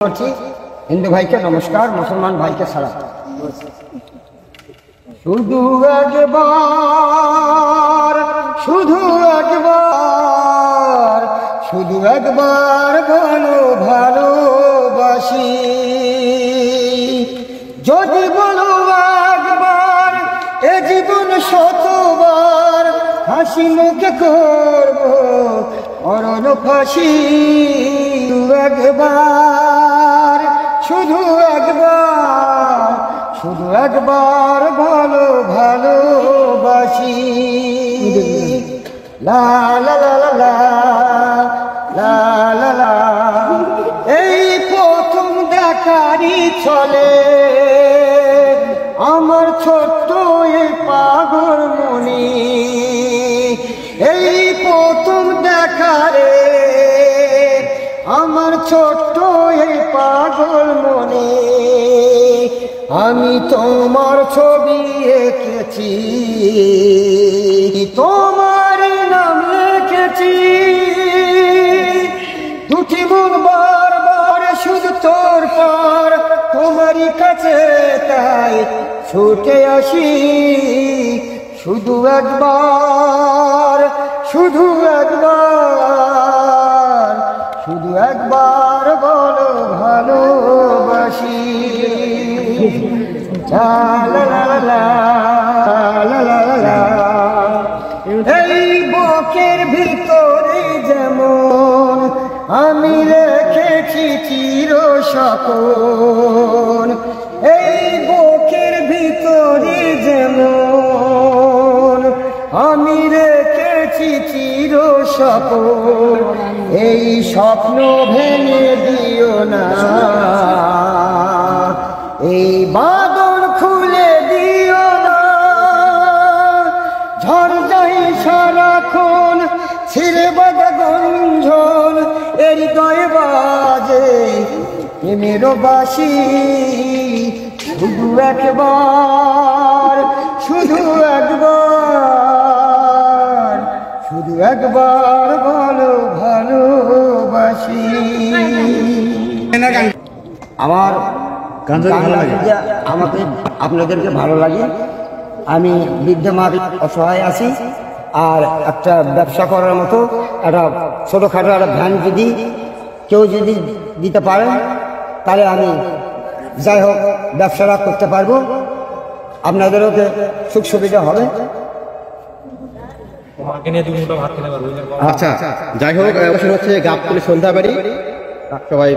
हिंदू भाई के नमस्कार, मुसलमान भाई के सलाम। शुधु एकबार बोलो ভালোবাসি, যদি বলো একবার এ জীবন শতবার হাসি মুখে করব মরণ ফাঁসি। শুধু একবার বলো ভালোবাসি। লা লা লা লা লা লা লা। এই প্রথম দেখারই চলে আমার ছোট্ট এই পাগল মনি, এই প্রথম দেখারে আমার ছোট্ট এই পাগল মনে। আমি তোমার ছবি এঁকেছি, তোমার নাম লিখেছি, দুটি মন বারবার শুধু তোর পর তোমারই কাছে তাই ছুটে আসি। শুধু একবার বলো ভালোবাসি। এই বুকের ভিতরে যেমন আমি রেখেছি চির স্বপন, এই বুকের ভিতরে যেমন আমি রেখেছি চির স্বপন। এই স্বপ্ন ভেঙে দিও না, এই বাঁধন খুলে দিও না। ঝড় যাই সারাক্ষণ ছিঁড়ে বাঁধা গঞ্জন, এর হৃদয়ে বাজে প্রেমের বাঁশি। শুধু একবার বলো ভালোবাসি। আমার আমাকে আপনাদেরকে ভালো লাগে। আমি বৃদ্ধ মা অসহায় আছি, আর একটা ব্যবসা করার মতো একটা ছোটোখাটো একটা ভ্যান যদি কেউ দিতে পারেন তাহলে আমি যাই হোক ব্যবসাটা করতে পারবো, আপনাদেরও সুখ সুবিধা হবে। আচ্ছা, যাই হোক হচ্ছে গাবতলী সন্ধ্যাবাড়ি সবাই।